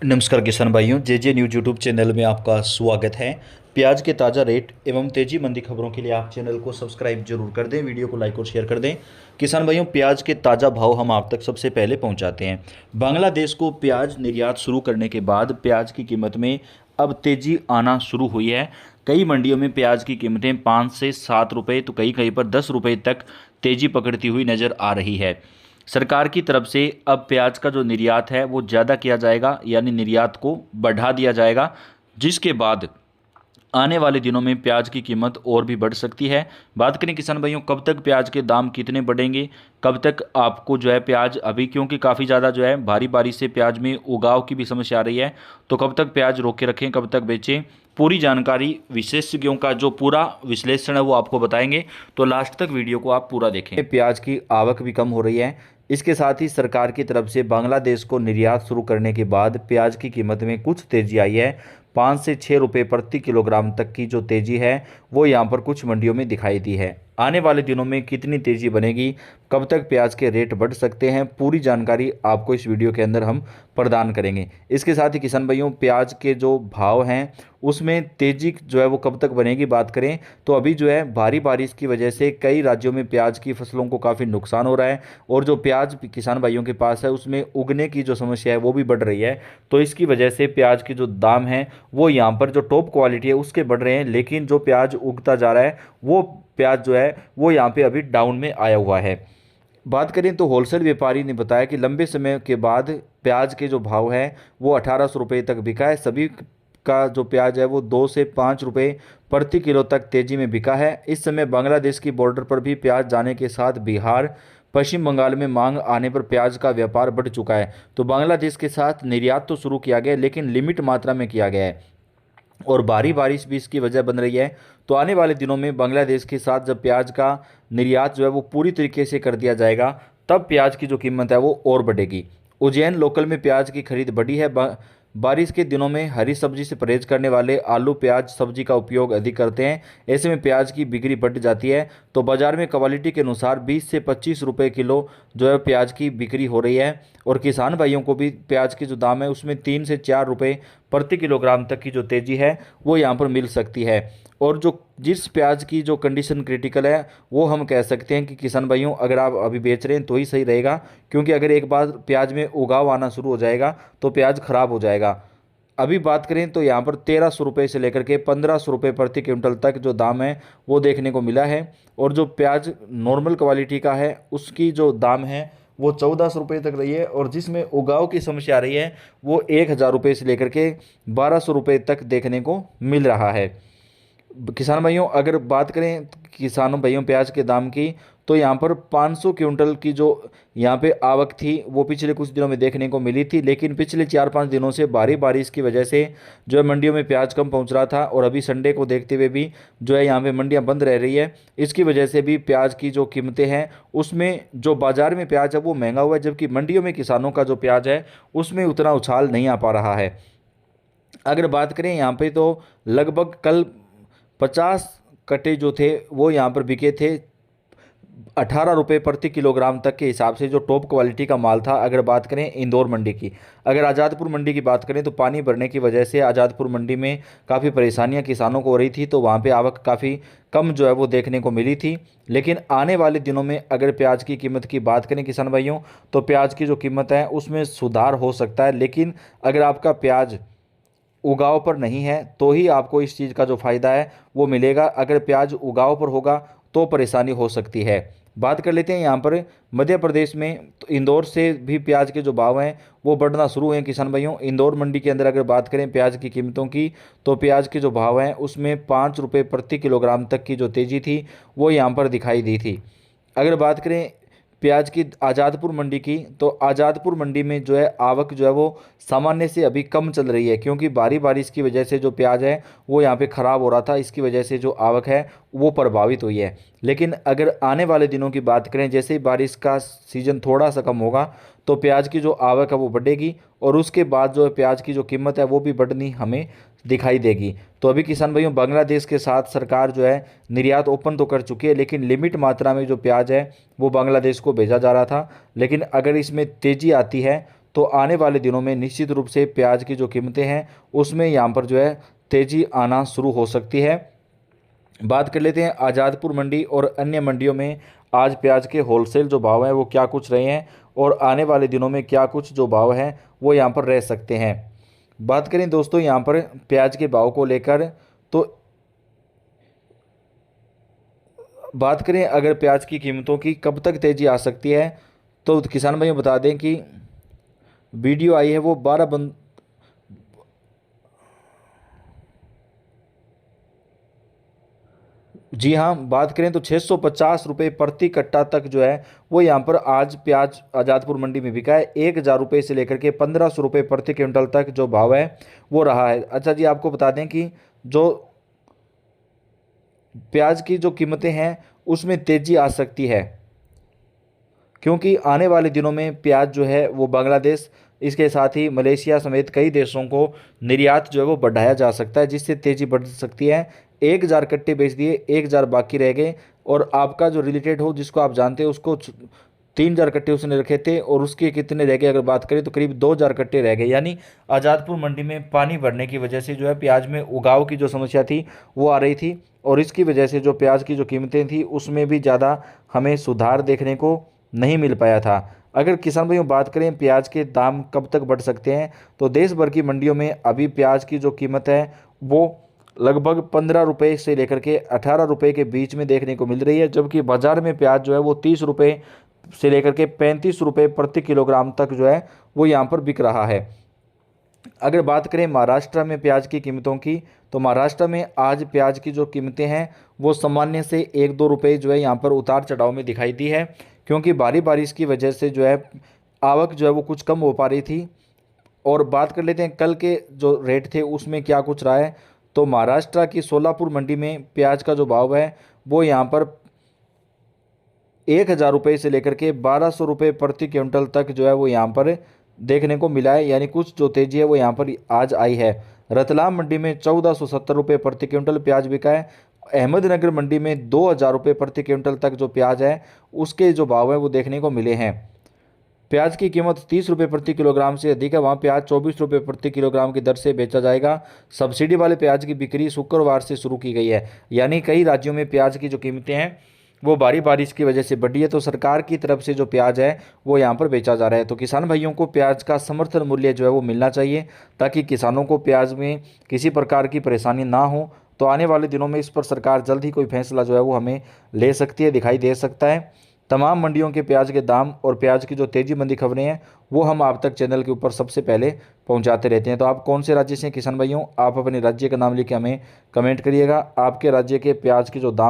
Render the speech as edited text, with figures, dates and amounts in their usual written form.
नमस्कार किसान भाइयों, जे न्यूज़ यूट्यूब चैनल में आपका स्वागत है। प्याज के ताज़ा रेट एवं तेजी मंदी खबरों के लिए आप चैनल को सब्सक्राइब जरूर कर दें, वीडियो को लाइक और शेयर कर दें। किसान भाइयों, प्याज के ताज़ा भाव हम आप तक सबसे पहले पहुंचाते हैं। बांग्लादेश को प्याज निर्यात शुरू करने के बाद प्याज की कीमत में अब तेजी आना शुरू हुई है। कई मंडियों में प्याज की कीमतें 5 से 7 रुपये तो कहीं कहीं पर 10 रुपये तक तेजी पकड़ती हुई नज़र आ रही है। सरकार की तरफ से अब प्याज का जो निर्यात है वो ज़्यादा किया जाएगा, यानी निर्यात को बढ़ा दिया जाएगा, जिसके बाद आने वाले दिनों में प्याज की कीमत और भी बढ़ सकती है। बात करें किसान भाइयों, कब तक प्याज के दाम कितने बढ़ेंगे, कब तक आपको जो है प्याज अभी, क्योंकि काफ़ी ज़्यादा जो है भारी बारिश से प्याज में उगाव की भी समस्या आ रही है, तो कब तक प्याज रोक के रखें, कब तक बेचें, पूरी जानकारी विशेषज्ञों का जो पूरा विश्लेषण है वो आपको बताएंगे। तो लास्ट तक वीडियो को आप पूरा देखें। प्याज की आवक भी कम हो रही है। इसके साथ ही सरकार की तरफ से बांग्लादेश को निर्यात शुरू करने के बाद प्याज की कीमत में कुछ तेजी आई है। 5 से 6 रुपये प्रति किलोग्राम तक की जो तेजी है वो यहाँ पर कुछ मंडियों में दिखाई दी है। आने वाले दिनों में कितनी तेजी बनेगी, कब तक प्याज के रेट बढ़ सकते हैं, पूरी जानकारी आपको इस वीडियो के अंदर हम प्रदान करेंगे। इसके साथ ही किसान भाइयों, प्याज के जो भाव हैं उसमें तेजी जो है वो कब तक बनेगी, बात करें तो अभी जो है भारी बारिश की वजह से कई राज्यों में प्याज की फसलों को काफ़ी नुकसान हो रहा है और जो प्याज किसान भाइयों के पास है उसमें उगने की जो समस्या है वो भी बढ़ रही है। तो इसकी वजह से प्याज के जो दाम हैं वो यहाँ पर जो टॉप क्वालिटी है उसके बढ़ रहे हैं, लेकिन जो प्याज उगता जा रहा है वो प्याज जो है वो यहाँ पे अभी डाउन में आया हुआ है। बात करें तो होलसेल व्यापारी ने बताया कि लंबे समय के बाद प्याज के जो भाव है वो 1800 रुपये तक बिका है। सभी का जो प्याज है वो 2 से 5 रुपये प्रति किलो तक तेजी में बिका है। इस समय बांग्लादेश की बॉर्डर पर भी प्याज जाने के साथ बिहार, पश्चिम बंगाल में मांग आने पर प्याज का व्यापार बढ़ चुका है। तो बांग्लादेश के साथ निर्यात तो शुरू किया गया लेकिन लिमिट मात्रा में किया गया है और भारी बारिश भी इसकी वजह बन रही है। तो आने वाले दिनों में बांग्लादेश के साथ जब प्याज का निर्यात जो है वो पूरी तरीके से कर दिया जाएगा तब प्याज की जो कीमत है वो और बढ़ेगी। उज्जैन लोकल में प्याज की खरीद बढ़ी है। बारिश के दिनों में हरी सब्जी से परहेज करने वाले आलू प्याज सब्जी का उपयोग अधिक करते हैं। ऐसे में प्याज की बिक्री बढ़ जाती है। तो बाजार में क्वालिटी के अनुसार 20 से 25 रुपये किलो जो है प्याज की बिक्री हो रही है और किसान भाइयों को भी प्याज की जो दाम है उसमें 3 से 4 रुपये प्रति किलोग्राम तक की जो तेज़ी है वो यहाँ पर मिल सकती है। और जो जिस प्याज की जो कंडीशन क्रिटिकल है वो हम कह सकते हैं कि किसान भाइयों, अगर आप अभी बेच रहे हैं तो ही सही रहेगा, क्योंकि अगर एक बार प्याज में उगाव आना शुरू हो जाएगा तो प्याज खराब हो जाएगा। अभी बात करें तो यहाँ पर 1300 रुपये से लेकर के 1500 रुपये प्रति क्विंटल तक जो दाम है वो देखने को मिला है और जो प्याज नॉर्मल क्वालिटी का है उसकी जो दाम है वो 1400 रुपये तक रही है और जिसमें उगाव की समस्या आ रही है वो 1000 रुपये से लेकर के 1200 रुपये तक देखने को मिल रहा है। किसान भाइयों, अगर बात करें किसानों भाइयों प्याज के दाम की, तो यहाँ पर 500 क्विंटल की जो यहाँ पे आवक थी वो पिछले कुछ दिनों में देखने को मिली थी, लेकिन पिछले 4-5 दिनों से भारी बारिश की वजह से जो है मंडियों में प्याज कम पहुँच रहा था और अभी संडे को देखते हुए भी जो है यहाँ पे मंडियाँ बंद रह रही है। इसकी वजह से भी प्याज की जो कीमतें हैं उसमें जो बाज़ार में प्याज है वो महंगा हुआ है, जबकि मंडियों में किसानों का जो प्याज है उसमें उतना उछाल नहीं आ पा रहा है। अगर बात करें यहाँ पे तो लगभग कल 50 कट्टे जो थे वो यहाँ पर बिके थे 18 रुपये प्रति किलोग्राम तक के हिसाब से, जो टॉप क्वालिटी का माल था। अगर बात करें इंदौर मंडी की, अगर आज़ादपुर मंडी की बात करें तो पानी भरने की वजह से आज़ादपुर मंडी में काफ़ी परेशानियां किसानों को हो रही थी, तो वहाँ पे आवक काफ़ी कम जो है वो देखने को मिली थी। लेकिन आने वाले दिनों में अगर प्याज की कीमत की बात करें किसान भाइयों, तो प्याज की जो कीमत है उसमें सुधार हो सकता है। लेकिन अगर आपका प्याज उगाव पर नहीं है तो ही आपको इस चीज़ का जो फ़ायदा है वो मिलेगा। अगर प्याज उगाव पर होगा तो परेशानी हो सकती है। बात कर लेते हैं यहाँ पर मध्य प्रदेश में, तो इंदौर से भी प्याज के जो भाव हैं वो बढ़ना शुरू हुए हैं किसान भाइयों। इंदौर मंडी के अंदर अगर बात करें प्याज की कीमतों की, तो प्याज के जो भाव हैं उसमें 5 रुपये प्रति किलोग्राम तक की जो तेज़ी थी वो यहाँ पर दिखाई दी थी। अगर बात करें प्याज की आज़ादपुर मंडी की, तो आज़ादपुर मंडी में जो है आवक जो है वो सामान्य से अभी कम चल रही है, क्योंकि भारी बारिश की वजह से जो प्याज है वो यहाँ पे ख़राब हो रहा था। इसकी वजह से जो आवक है वो प्रभावित हुई है। लेकिन अगर आने वाले दिनों की बात करें, जैसे ही बारिश का सीज़न थोड़ा सा कम होगा तो प्याज की जो आवक है वो बढ़ेगी और उसके बाद जो प्याज की जो कीमत है वो भी बढ़नी हमें दिखाई देगी। तो अभी किसान भाइयों, बांग्लादेश के साथ सरकार जो है निर्यात ओपन तो कर चुकी है, लेकिन लिमिट मात्रा में जो प्याज है वो बांग्लादेश को भेजा जा रहा था। लेकिन अगर इसमें तेज़ी आती है तो आने वाले दिनों में निश्चित रूप से प्याज की जो कीमतें हैं उसमें यहाँ पर जो है तेज़ी आना शुरू हो सकती है। बात कर लेते हैं आज़ादपुर मंडी और अन्य मंडियों में आज प्याज के होलसेल जो भाव हैं वो क्या कुछ रहे हैं और आने वाले दिनों में क्या कुछ जो भाव हैं वो यहाँ पर रह सकते हैं। बात करें दोस्तों यहाँ पर प्याज के भाव को लेकर, तो बात करें अगर प्याज की कीमतों की कब तक तेज़ी आ सकती है, तो किसान भाइयों बता दें कि वीडियो आई है वो 12 बंद जी हाँ, बात करें तो 650 रुपये प्रति कट्टा तक जो है वो यहाँ पर आज प्याज आज़ादपुर मंडी में बिका है। 1000 रुपये से लेकर के 1500 रुपये प्रति क्विंटल तक जो भाव है वो रहा है। अच्छा जी, आपको बता दें कि जो प्याज की जो कीमतें हैं उसमें तेज़ी आ सकती है, क्योंकि आने वाले दिनों में प्याज जो है वो बांग्लादेश, इसके साथ ही मलेशिया समेत कई देशों को निर्यात जो है वो बढ़ाया जा सकता है, जिससे तेज़ी बढ़ सकती है। 1000 कट्टे बेच दिए, 1000 बाकी रह गए, और आपका जो रिलेटेड हो जिसको आप जानते हैं उसको 3000 कट्टे उसने रखे थे और उसके कितने रह गए अगर बात करें तो करीब 2000 कट्टे रह गए। यानी आज़ादपुर मंडी में पानी भरने की वजह से जो है प्याज में उगाव की जो समस्या थी वो आ रही थी, और इसकी वजह से जो प्याज की जो कीमतें थी उसमें भी ज़्यादा हमें सुधार देखने को नहीं मिल पाया था। अगर किसान भाइयों बात करें प्याज के दाम कब तक बढ़ सकते हैं, तो देश भर की मंडियों में अभी प्याज की जो कीमत है वो लगभग 15 रुपये से लेकर के 18 रुपये के बीच में देखने को मिल रही है, जबकि बाज़ार में प्याज जो है वो 30 रुपये से लेकर के 35 रुपये प्रति किलोग्राम तक जो है वो यहाँ पर बिक रहा है। अगर बात करें महाराष्ट्र में प्याज की कीमतों की, तो महाराष्ट्र में आज प्याज की जो कीमतें हैं वो सामान्य से 1-2 रुपये जो है यहाँ पर उतार चढ़ाव में दिखाई दी है, क्योंकि भारी बारिश की वजह से जो है आवक जो है वो कुछ कम हो पा रही थी। और बात कर लेते हैं कल के जो रेट थे उसमें क्या कुछ रहा है, तो महाराष्ट्र की सोलापुर मंडी में प्याज का जो भाव है वो यहाँ पर 1000 रुपये से लेकर के 1200 रुपये प्रति क्विंटल तक जो है वो यहाँ पर देखने को मिला है। यानी कुछ जो तेज़ी है वो यहाँ पर आज आई है। रतलाम मंडी में 1470 रुपये प्रति क्विंटल प्याज बिका है। अहमदनगर मंडी में 2000 रुपये प्रति क्विंटल तक जो प्याज है उसके जो भाव है वो देखने को मिले हैं। प्याज की कीमत 30 रुपये प्रति किलोग्राम से अधिक है, वहाँ प्याज 24 रुपये प्रति किलोग्राम की दर से बेचा जाएगा। सब्सिडी वाले प्याज की बिक्री शुक्रवार से शुरू की गई है। यानी कई राज्यों में प्याज की जो कीमतें हैं वो भारी बारिश की वजह से बढ़ी है, तो सरकार की तरफ से जो प्याज है वो यहाँ पर बेचा जा रहा है। तो किसान भाइयों को प्याज का समर्थन मूल्य जो है वो मिलना चाहिए, ताकि किसानों को प्याज में किसी प्रकार की परेशानी ना हो। तो आने वाले दिनों में इस पर सरकार जल्द ही कोई फैसला जो है वो हमें ले सकती है, दिखाई दे सकता है। तमाम मंडियों के प्याज के दाम और प्याज की जो तेज़ी मंदी खबरें हैं वो हम आप तक चैनल के ऊपर सबसे पहले पहुंचाते रहते हैं। तो आप कौन से राज्य से हैं किसान भाइयों, आप अपने राज्य का नाम लिख के हमें कमेंट करिएगा। आपके राज्य के प्याज के जो दाम